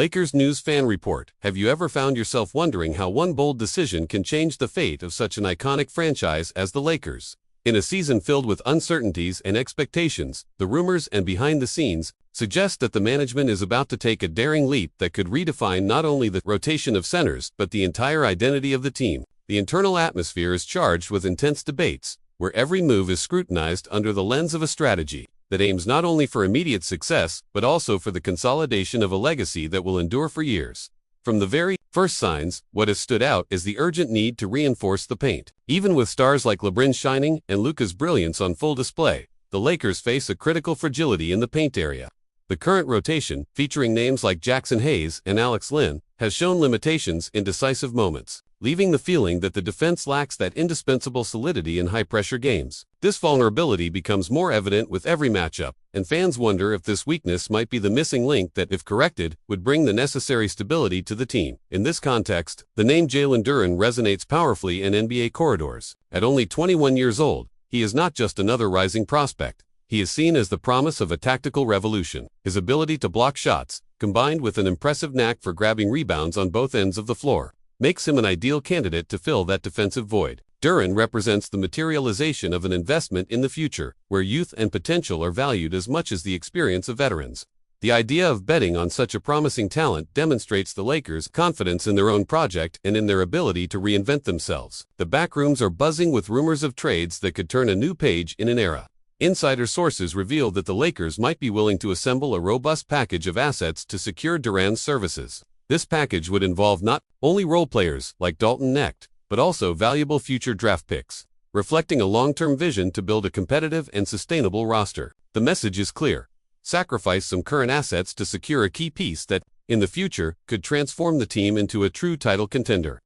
Lakers News Fan Report. Have you ever found yourself wondering how one bold decision can change the fate of such an iconic franchise as the Lakers? In a season filled with uncertainties and expectations, the rumors and behind the scenes suggest that the management is about to take a daring leap that could redefine not only the rotation of centers but the entire identity of the team. The internal atmosphere is charged with intense debates, where every move is scrutinized under the lens of a strategy that aims not only for immediate success but also for the consolidation of a legacy that will endure for years. From the very first signs, what has stood out is the urgent need to reinforce the paint. Even with stars like LeBron's shining and Luka's brilliance on full display, the Lakers face a critical fragility in the paint area. The current rotation, featuring names like Jackson Hayes and Alex Len, has shown limitations in decisive moments, leaving the feeling that the defense lacks that indispensable solidity in high-pressure games. This vulnerability becomes more evident with every matchup, and fans wonder if this weakness might be the missing link that, if corrected, would bring the necessary stability to the team. In this context, the name Jalen Duren resonates powerfully in NBA corridors. At only 21 years old, he is not just another rising prospect. He is seen as the promise of a tactical revolution. His ability to block shots, combined with an impressive knack for grabbing rebounds on both ends of the floor, makes him an ideal candidate to fill that defensive void. Duren represents the materialization of an investment in the future, where youth and potential are valued as much as the experience of veterans. The idea of betting on such a promising talent demonstrates the Lakers' confidence in their own project and in their ability to reinvent themselves. The backrooms are buzzing with rumors of trades that could turn a new page in an era. Insider sources revealed that the Lakers might be willing to assemble a robust package of assets to secure Duren's services. This package would involve not only role players like Dalton Knecht, but also valuable future draft picks, reflecting a long-term vision to build a competitive and sustainable roster. The message is clear: sacrifice some current assets to secure a key piece that, in the future, could transform the team into a true title contender.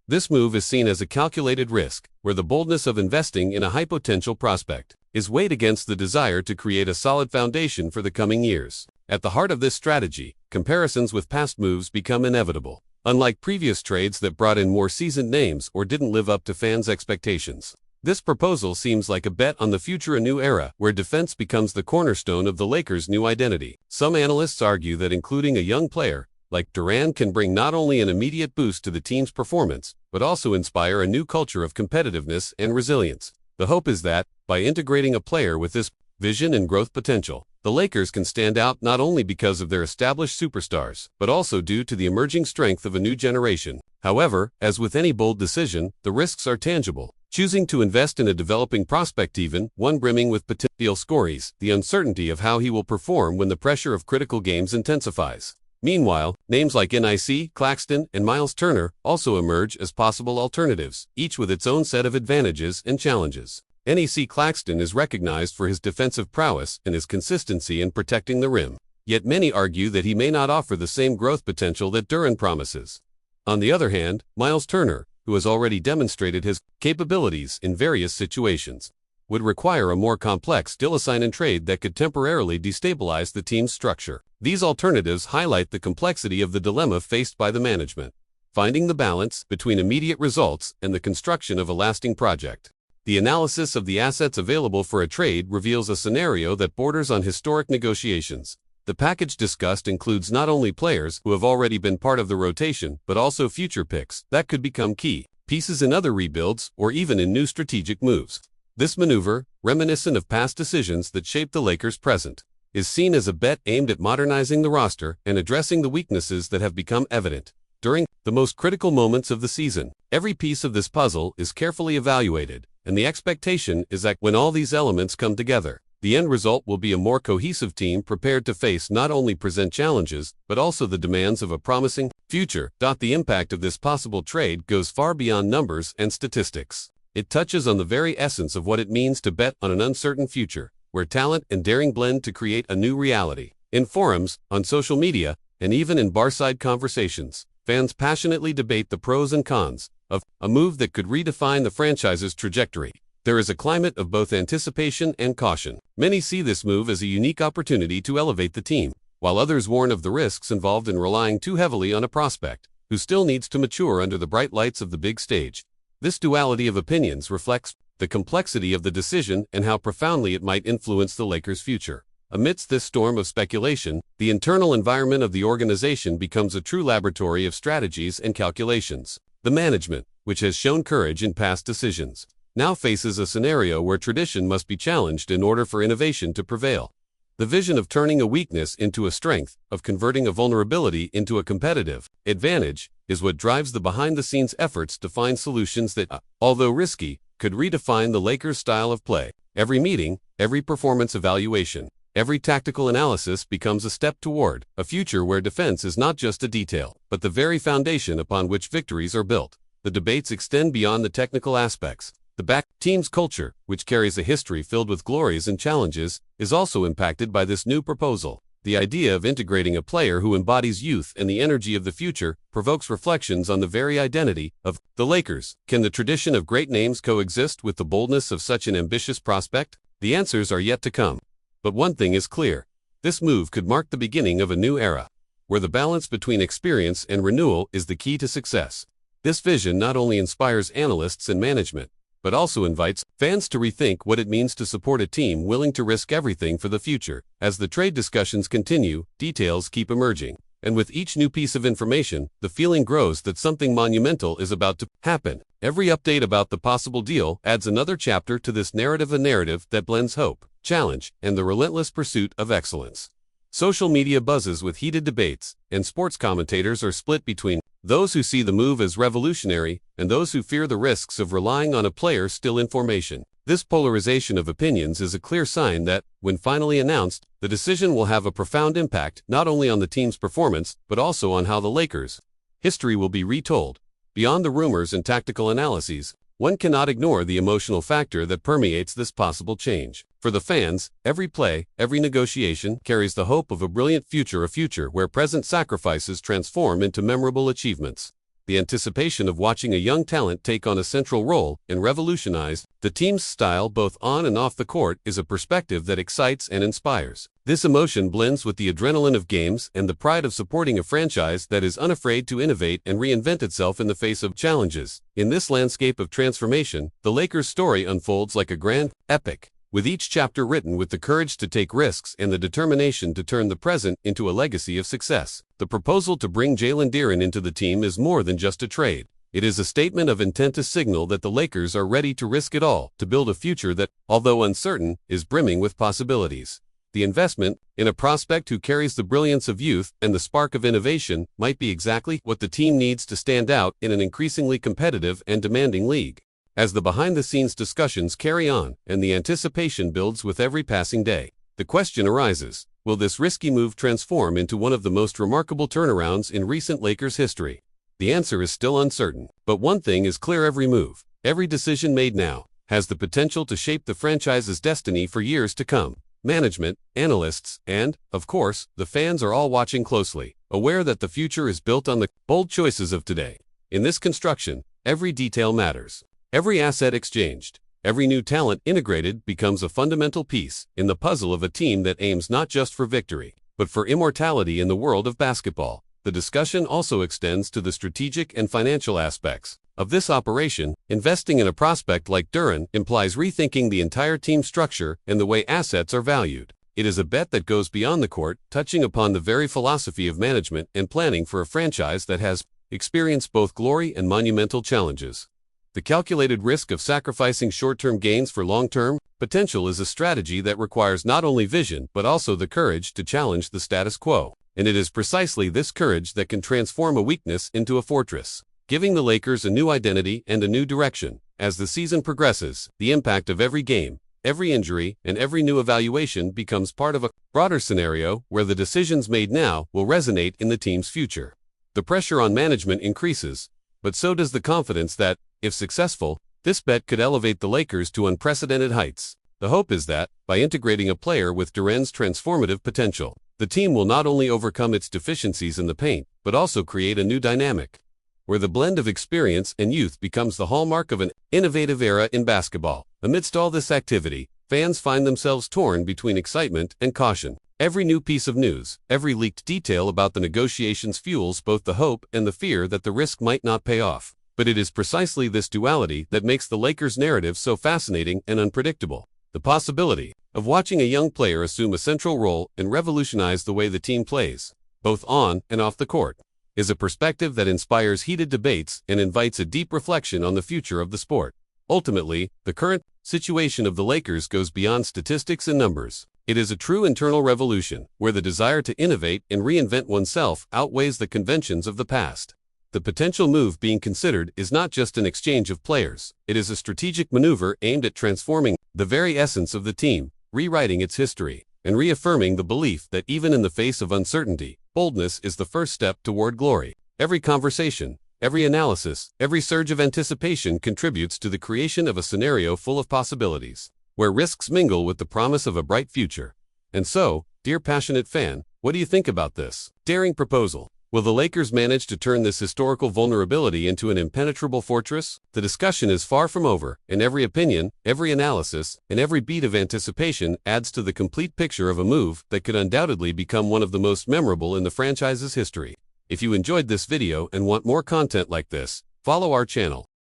This move is seen as a calculated risk, where the boldness of investing in a high-potential prospect is weighed against the desire to create a solid foundation for the coming years. At the heart of this strategy, comparisons with past moves become inevitable. Unlike previous trades that brought in more seasoned names or didn't live up to fans' expectations, this proposal seems like a bet on the future, a new era where defense becomes the cornerstone of the Lakers' new identity. Some analysts argue that including a young player like Duren can bring not only an immediate boost to the team's performance, but also inspire a new culture of competitiveness and resilience. The hope is that, by integrating a player with this vision and growth potential, the Lakers can stand out not only because of their established superstars, but also due to the emerging strength of a new generation. However, as with any bold decision, the risks are tangible. Choosing to invest in a developing prospect, even one brimming with potential, scores the uncertainty of how he will perform when the pressure of critical games intensifies. Meanwhile, names like Nic Claxton and Miles Turner also emerge as possible alternatives, each with its own set of advantages and challenges. Nic Claxton is recognized for his defensive prowess and his consistency in protecting the rim, yet many argue that he may not offer the same growth potential that Duren promises. On the other hand, Miles Turner, who has already demonstrated his capabilities in various situations, would require a more complex deal sign and trade that could temporarily destabilize the team's structure. These alternatives highlight the complexity of the dilemma faced by the management, finding the balance between immediate results and the construction of a lasting project. The analysis of the assets available for a trade reveals a scenario that borders on historic negotiations. The package discussed includes not only players who have already been part of the rotation, but also future picks that could become key pieces in other rebuilds or even in new strategic moves. This maneuver, reminiscent of past decisions that shaped the Lakers' present, is seen as a bet aimed at modernizing the roster and addressing the weaknesses that have become evident during the most critical moments of the season. Every piece of this puzzle is carefully evaluated, and the expectation is that when all these elements come together, the end result will be a more cohesive team prepared to face not only present challenges, but also the demands of a promising future. The impact of this possible trade goes far beyond numbers and statistics. It touches on the very essence of what it means to bet on an uncertain future, where talent and daring blend to create a new reality. In forums, on social media, and even in barside conversations, fans passionately debate the pros and cons of a move that could redefine the franchise's trajectory. There is a climate of both anticipation and caution. Many see this move as a unique opportunity to elevate the team, while others warn of the risks involved in relying too heavily on a prospect who still needs to mature under the bright lights of the big stage. This duality of opinions reflects the complexity of the decision and how profoundly it might influence the Lakers' future. Amidst this storm of speculation, the internal environment of the organization becomes a true laboratory of strategies and calculations. The management, which has shown courage in past decisions, now faces a scenario where tradition must be challenged in order for innovation to prevail. The vision of turning a weakness into a strength, of converting a vulnerability into a competitive advantage, is what drives the behind-the-scenes efforts to find solutions that, although risky, could redefine the Lakers' style of play. Every meeting, every performance evaluation, every tactical analysis becomes a step toward a future where defense is not just a detail, but the very foundation upon which victories are built. The debates extend beyond the technical aspects. The team's culture, which carries a history filled with glories and challenges, is also impacted by this new proposal. The idea of integrating a player who embodies youth and the energy of the future provokes reflections on the very identity of the Lakers. Can the tradition of great names coexist with the boldness of such an ambitious prospect? The answers are yet to come. But one thing is clear. This move could mark the beginning of a new era, where the balance between experience and renewal is the key to success. This vision not only inspires analysts and management, but also invites fans to rethink what it means to support a team willing to risk everything for the future. As the trade discussions continue, details keep emerging, and with each new piece of information, the feeling grows that something monumental is about to happen. Every update about the possible deal adds another chapter to this narrative, a narrative that blends hope, challenge, and the relentless pursuit of excellence. Social media buzzes with heated debates, and sports commentators are split between those who see the move as revolutionary and those who fear the risks of relying on a player still in formation. This polarization of opinions is a clear sign that, when finally announced, the decision will have a profound impact not only on the team's performance, but also on how the Lakers' history will be retold. Beyond the rumors and tactical analyses, one cannot ignore the emotional factor that permeates this possible change. For the fans, every play, every negotiation carries the hope of a brilliant future, a future where present sacrifices transform into memorable achievements. The anticipation of watching a young talent take on a central role and revolutionize the team's style both on and off the court is a perspective that excites and inspires. This emotion blends with the adrenaline of games and the pride of supporting a franchise that is unafraid to innovate and reinvent itself in the face of challenges. In this landscape of transformation, the Lakers' story unfolds like a grand epic, with each chapter written with the courage to take risks and the determination to turn the present into a legacy of success. The proposal to bring Jalen Duren into the team is more than just a trade. It is a statement of intent to signal that the Lakers are ready to risk it all to build a future that, although uncertain, is brimming with possibilities. The investment in a prospect who carries the brilliance of youth and the spark of innovation might be exactly what the team needs to stand out in an increasingly competitive and demanding league. As the behind-the-scenes discussions carry on and the anticipation builds with every passing day, the question arises, will this risky move transform into one of the most remarkable turnarounds in recent Lakers history? The answer is still uncertain, but one thing is clear: every move, every decision made now, has the potential to shape the franchise's destiny for years to come. Management, analysts, and, of course, the fans are all watching closely, aware that the future is built on the bold choices of today. In this construction, every detail matters. Every asset exchanged, every new talent integrated becomes a fundamental piece in the puzzle of a team that aims not just for victory, but for immortality in the world of basketball. The discussion also extends to the strategic and financial aspects of this operation. Investing in a prospect like Duren implies rethinking the entire team structure and the way assets are valued. It is a bet that goes beyond the court, touching upon the very philosophy of management and planning for a franchise that has experienced both glory and monumental challenges. The calculated risk of sacrificing short-term gains for long-term potential is a strategy that requires not only vision but also the courage to challenge the status quo. And it is precisely this courage that can transform a weakness into a fortress, giving the Lakers a new identity and a new direction. As the season progresses, the impact of every game, every injury, and every new evaluation becomes part of a broader scenario where the decisions made now will resonate in the team's future. The pressure on management increases, but so does the confidence that, if successful, this bet could elevate the Lakers to unprecedented heights. The hope is that, by integrating a player with Duren's transformative potential, the team will not only overcome its deficiencies in the paint, but also create a new dynamic, where the blend of experience and youth becomes the hallmark of an innovative era in basketball. Amidst all this activity, fans find themselves torn between excitement and caution. Every new piece of news, every leaked detail about the negotiations fuels both the hope and the fear that the risk might not pay off. But it is precisely this duality that makes the Lakers' narrative so fascinating and unpredictable. The possibility of watching a young player assume a central role and revolutionize the way the team plays, both on and off the court, is a perspective that inspires heated debates and invites a deep reflection on the future of the sport. Ultimately, the current situation of the Lakers goes beyond statistics and numbers. It is a true internal revolution, where the desire to innovate and reinvent oneself outweighs the conventions of the past. The potential move being considered is not just an exchange of players, it is a strategic maneuver aimed at transforming the very essence of the team, rewriting its history, and reaffirming the belief that even in the face of uncertainty, boldness is the first step toward glory. Every conversation, every analysis, every surge of anticipation contributes to the creation of a scenario full of possibilities, where risks mingle with the promise of a bright future. And so, dear passionate fan, what do you think about this daring proposal? Will the Lakers manage to turn this historical vulnerability into an impenetrable fortress? The discussion is far from over, and every opinion, every analysis, and every beat of anticipation adds to the complete picture of a move that could undoubtedly become one of the most memorable in the franchise's history. If you enjoyed this video and want more content like this, follow our channel.